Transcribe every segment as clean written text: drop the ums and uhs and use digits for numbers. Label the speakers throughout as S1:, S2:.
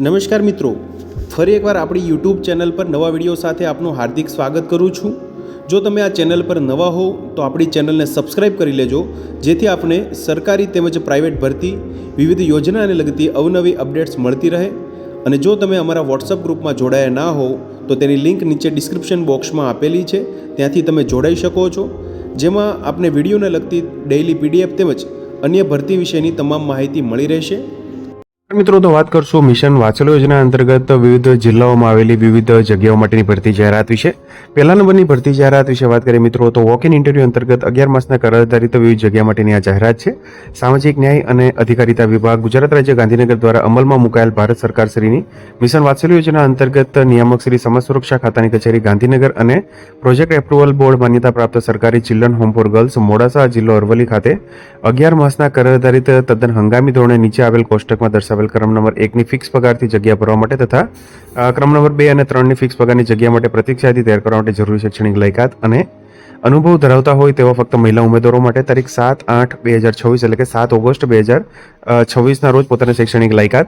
S1: નમસ્કાર મિત્રો, ફરી એકવાર આપણી યુટ્યુબ ચેનલ પર નવા વિડીયો સાથે આપનું હાર્દિક સ્વાગત કરું છું। જો તમે આ ચેનલ પર નવા હો તો આપણી ચેનલને સબસ્ક્રાઈબ કરી લેજો, જેથી આપને સરકારી તેમજ પ્રાઇવેટ ભરતી વિવિધ યોજનાને લગતી અવનવી અપડેટ્સ મળતી રહે। અને જો તમે અમારા વોટ્સઅપ ગ્રુપમાં જોડાયા ના હો તો તેની લિંક નીચે ડિસ્ક્રિપ્શન બોક્સમાં આપેલી છે, ત્યાંથી તમે જોડાઈ શકો છો, જેમાં આપને વિડીયોને લગતી ડેઇલી પીડીએફ તેમજ અન્ય ભરતી વિશેની તમામ માહિતી મળી રહેશે।
S2: મિત્રો, તો વાત કરશું મિશન વાત્સલ્ય યોજના અંતર્ગત વિવિધ જિલ્લાઓમાં આવેલી વિવિધ જગ્યાઓ માટેની ભરતી જાહેરાત વિશે। પહેલા નંબરની ભરતી જાહેરાત વિશે વાત કરીએ મિત્રો, તો વોક ઇન ઇન્ટરવ્યુ અંતર્ગત 11 માસના કરાર આધારિત વિવિધ જગ્યા માટેની આ જાહેરાત છે। સામાજિક ન્યાય અને અધિકારીતા વિભાગ, ગુજરાત રાજ્ય ગાંધીનગર દ્વારા અમલમાં મુકાયેલ ભારત સરકાર શ્રીની મિશન વાત્સલ્ય યોજના અંતર્ગત નિયામક શ્રી સમાજ સુરક્ષા ખાતાની કચેરી ગાંધીનગર અને પ્રોજેક્ટ એપ્રુવલ બોર્ડ માન્યતા પ્રાપ્ત સરકારી children home for girls Modasa જિલ્લો અરવલ્લી ખાતે 11 માસના કરાર આધારિત તદ્દન હંગામી ધોરણે નીચે આવેલ કોષ્ટકમાં દર્શાવેલ ક્રમ નંબર 1 ની ફિક્સ પગારથી જગ્યા ભરવા માટે તથા ક્રમ નંબર 2 અને 3 ની ફિક્સ પગારની જગ્યા માટે પ્રતીક્ષાથી તૈયાર કરવા માટે જરૂરી શૈક્ષણિક લાયકાત અને અનુભવ ધરાવતા હોય તેવા ફક્ત મહિલા ઉમેદવારો માટે તારીખ 7/8/2026 એટલે કે 7 ઓગસ્ટ 2026ના રોજ પોતાની શૈક્ષણિક લાયકાત,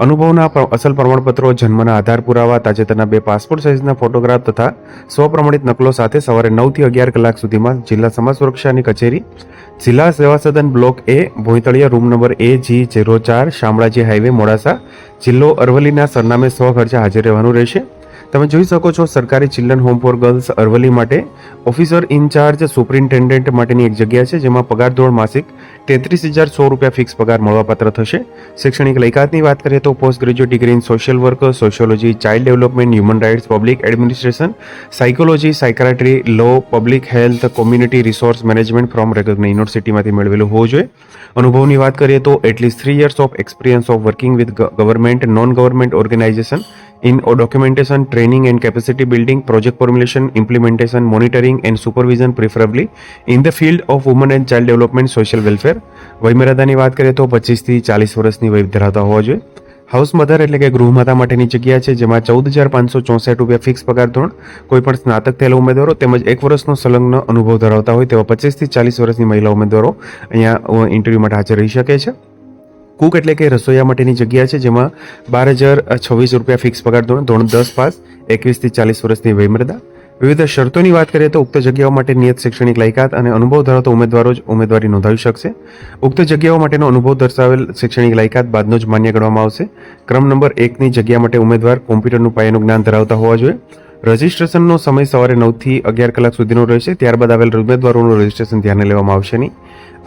S2: અનુભવના અસલ પ્રમાણપત્રો, જન્મના આધાર પુરાવા, તાજેતરના 2 પાસપોર્ટ સાઇઝના ફોટોગ્રાફ તથા સ્વપ્રમાણિત નકલો સાથે સવારે 9 થી 11 કલાક સુધીમાં જિલ્લા સમાજ સુરક્ષાની કચેરી, જિલ્લા સેવા સદન બ્લોક A, ભોંયતળિયા, room number AG04, Shamlaji highway, Modasa જિલ્લો અરવલ્લીના સરનામે સ્વખર્ચે હાજર રહેવાનું રહેશે। તમે જોઈ શકો છો, સરકારી children home for girls Aravalli માટે ઓફિસર ઇન્ચાર્જ સુપરિન્ટેન્ડન્ટ માટેની એક જગ્યા છે, જેમાં પગાર ધોરણ માસિક 33,100 રૂપિયા ફિક્સ પગાર મળવાપાત્ર થશે। શૈક્ષણિક લાયકાતની વાત કરીએ તો post graduate degree in social work, sociology, child development, human rights, public administration, psychology, psychiatry, law, public health, community resource management from recognise યુનિવર્સિટીમાંથી મેળવેલું હોવું જોઈએ। અનુભવની વાત કરીએ તો at least 3 years of experience of working with government, non government organisation in documentation, training and capacity building, project formulation, implementation, monitoring and supervision, preferably in the field of women and child development, social welfare। વયમર્યાદાની વાત કરીએ તો 25 થી 40 વર્ષની વય ધરાવતા હોવા જોઈએ। House mother એટલે કે ગૃહમાતા માટેની જગ્યા છે, જેમાં 14,564 રૂપિયા ફિક્સ પગાર ધોરણ, કોઈપણ સ્નાતક થયેલા ઉમેદવારો તેમજ 1 વર્ષનો સંલગ્ન અનુભવ ધરાવતા હોય તેવા 25 થી 40 વર્ષની મહિલા ઉમેદવારો અહીંયા ઇન્ટરવ્યૂ માટે હાજર રહી શકે છે। કુક એટલે કે રસોઈયા માટેની જગ્યા છે, જેમાં 12,026 રૂપિયા ફિક્સ પગાર ધોરણ, ધોરણ 10 પાસ, 21 થી 40 વર્ષની વયમર્યાદા। વિવિધ શરતોની વાત કરીએ તો ઉક્ત જગ્યાઓ માટે નિયત શૈક્ષણિક લાયકાત અને અનુભવ ધરાવતા ઉમેદવારો જ ઉમેદવારી નોંધાવી શકશે। ઉક્ત જગ્યાઓ માટેનો અનુભવ દર્શાવેલ શૈક્ષણિક લાયકાત બાદનો જ માન્ય ગણવામાં આવશે। ક્રમ નંબર 1 ની જગ્યા માટે ઉમેદવાર કોમ્પ્યુટરનું પાયાનું જ્ઞાન ધરાવતા હોવા જોઈએ। રજિસ્ટ્રેશનનો સમય સવારે 9 થી 11 કલાક સુધીનો રહેશે। ત્યારબાદ આવેલ ઉમેદવારોનું રજિસ્ટ્રેશન ધ્યાને લેવામાં આવશે નહીં।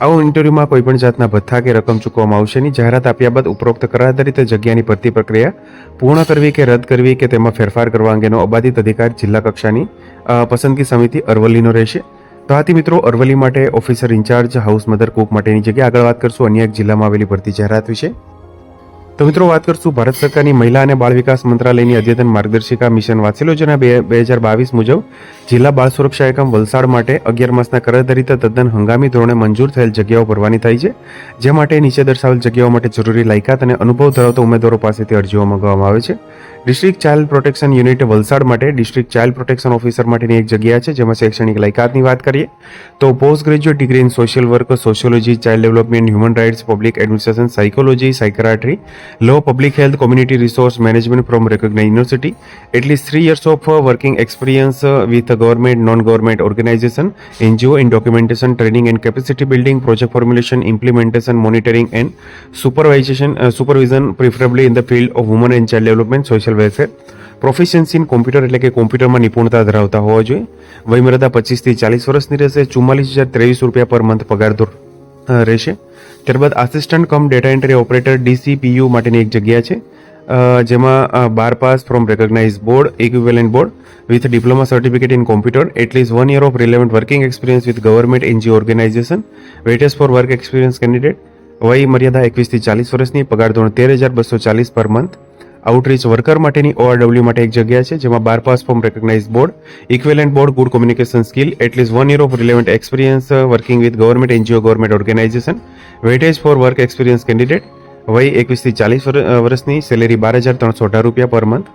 S2: આવા ઇન્ટરવ્યુમાં કોઈપણ જાતના ભથ્થા કે રકમ ચૂકવવામાં આવશે નહીં। જાહેરાત આપ્યા બાદ ઉપરોક્ત કરાર આધારિત જગ્યાની ભરતી પ્રક્રિયા પૂર્ણ કરવી કે રદ કરવી કે તેમાં ફેરફાર કરવા અંગેનો અબાધિત અધિકાર જિલ્લા કક્ષાની પસંદગી સમિતિ અરવલ્લીનો રહેશે। તો આથી મિત્રો, અરવલ્લી માટે officer in charge house mother cook માટેની જગ્યા। આગળ વાત કરશું અન્ય એક જિલ્લામાં આવેલી ભરતી જાહેરાત વિશે। તો મિત્રો, વાત કરશું ભારત સરકારની મહિલા અને બાળ વિકાસ મંત્રાલયની અદ્યતન માર્ગદર્શિકા મિશન વાત્સલ્ય યોજના 2022 મુજબ જિલ્લા બાળ સુરક્ષા એકમ વલસાડ માટે 11 માસના કરાર આધારિત તદ્દન હંગામી ધોરણે મંજૂર થયેલ જગ્યાઓ ભરવાની થઈ છે, જે માટે નીચે દર્શાવેલ જગ્યાઓ માટે જરૂરી લાયકાત અને અનુભવ ધરાવતા ઉમેદવારો પાસેથી અરજીઓ મંગાવવામાં આવે છે। District child protection unit Valsad માટે ડિસ્ટ્રિક્ટ ચાઇલ્ડ પ્રોટેક્શન ઓફિસર માટેની એક જગ્યા છે, જેમાં શૈક્ષણિક લાયકાતની વાત કરીએ તો post graduate degree in social work, sociology, child development, human rights, public administration, psychology, psychiatry, law, public health, community resource management from recognise university, at least 3 years of working experience with government, non government organisation, NGO in documentation, training and capacity building, project formulation, implementation, monitoring and supervision, preferably in the field of women and child development, social welfare। Proficiency in computer એટલે કે કોમ્પ્યુટરમાં નિપુણતા ધરાવતા હોવા જોઈએ। વયમર્યાદા 25 થી 40 વર્ષની રહેશે। 44,023 રૂપિયા પર મંથ પગાર ધોરણ રહેશે। ત્યારબાદ assistant cum data entry operator DCPU માટેની એક જગ્યા છે, જેમાં 12 pass from recognise board, equivalent board with diploma certificate in computer, at least 1 year of relevant working experience with government NGO organisation, weightage for work experience candidate. વય મર્યાદા 21 થી 40 વર્ષની, પગાર ધોરણ 13,240 પર મંથ। આઉટરીચ વર્કર માટેની ORW માટે એક જગ્યા છે, જેમાં 12 pass from recognise board, equivalent board, good communication skill, at least 1 year of relevant experience working with government NGO government organisation, weightage for work experience candidate. વય 21 થી 40 વર્ષની, સેલેરી 12,318 રૂપિયા પર મંથ।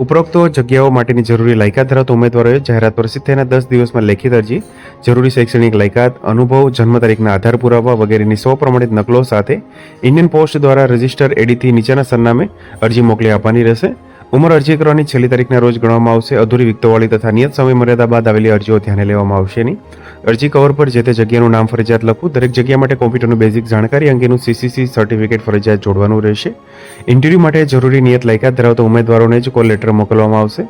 S2: ઉપરોક્ત જગ્યાઓ માટેની જરૂરી લાયકાત ધરાવતા ઉમેદવારોએ જાહેરાત પ્રસિદ્ધ થયાના 10 દિવસમાં લેખિત અરજી, જરૂરી શૈક્ષણિક લાયકાત, અનુભવ, જન્મ તારીખના આધાર પુરાવા વગેરેની સ્વપ્રમાણિત નકલો સાથે ઇન્ડિયન પોસ્ટ દ્વારા રજિસ્ટર એડીથી નીચેના સરનામે અરજી મોકલી આપવાની રહેશે. ઉંમર અરજી કરવાની છેલ્લી તારીખના રોજ ગણવામાં આવશે. અધૂરી વિગતોવાળી તથા નિયત સમય મર્યાદા બાદ આવેલી અરજીઓ ધ્યાને લેવામાં આવશે નહીં. અરજી કવર પર જે તે જગ્યાનું નામ ફરજિયાત લખવું. દરેક જગ્યા માટે કોમ્પ્યુટરનું બેઝિક જાણકારી અંગેનું CCC સર્ટિફિકેટ ફરજિયાત જોડવાનું રહેશે. ઇન્ટરવ્યૂ માટે જરૂરી નિયત લાયકાત ધરાવતા ઉમેદવારોને જ કોલ લેટર મોકલવામાં આવશે.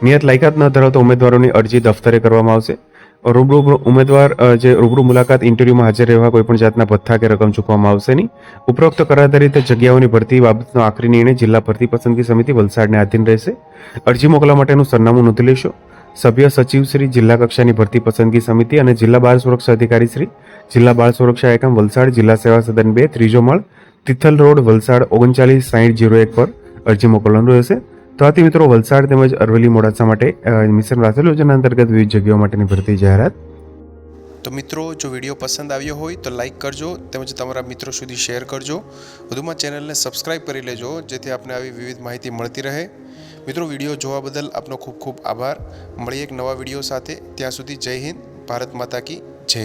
S2: નિયત લાયકાત ન ધરાવતા ઉમેદવારોની અરજી દફતરે કરવામાં આવશે. રૂબરૂ મુલાકાત ઇન્ટરવ્યુમાં હાજર રહેવા કોઈપણ જાતના ભથ્થા કે રકમ ચૂકવવામાં આવશે નહીં. ઉપરોક્ત કરાધારિત જગ્યાઓની ભરતી બાબતનો આખરી નિર્ણય જિલ્લા ભરતી પસંદગી સમિતિ વલસાડને આધીન રહેશે. અરજી મોકલવા માટેનું સરનામું નોંધી લેશો. સભ્ય સચિવ શ્રી, જિલ્લા કક્ષાની ભરતી પસંદગી સમિતિ અને જિલ્લા બાળ સુરક્ષા અધિકારી શ્રી, જિલ્લા બાળ સુરક્ષા એકમ વલસાડ, જિલ્લા સેવા સદન 2, ત્રીજો માળ, તિથલ રોડ, વલસાડ 396001 પર અરજી મોકલવાનું રહેશે. તો આથી મિત્રો વલસાડ તેમજ અરવલ્લી મોડાસા માટે મિશન વાત્સલ્ય યોજના અંતર્ગત વિવિધ જગ્યાઓ માટેની ભરતી જાહેરાત.
S1: તો મિત્રો, જો વિડીયો પસંદ આવ્યો હોય તો લાઇક કરજો તેમજ તમારા મિત્રો સુધી શેર કરજો. વધુમાં ચેનલને સબસ્ક્રાઈબ કરી લેજો જેથી આપને આવી વિવિધ માહિતી મળતી રહે. મિત્રો, વિડીયો જોવા બદલ આપનો ખૂબ ખૂબ આભાર. મળીએ એક નવા વિડીયો સાથે. ત્યાં સુધી જય હિન્દ, ભારત માતા કી જય.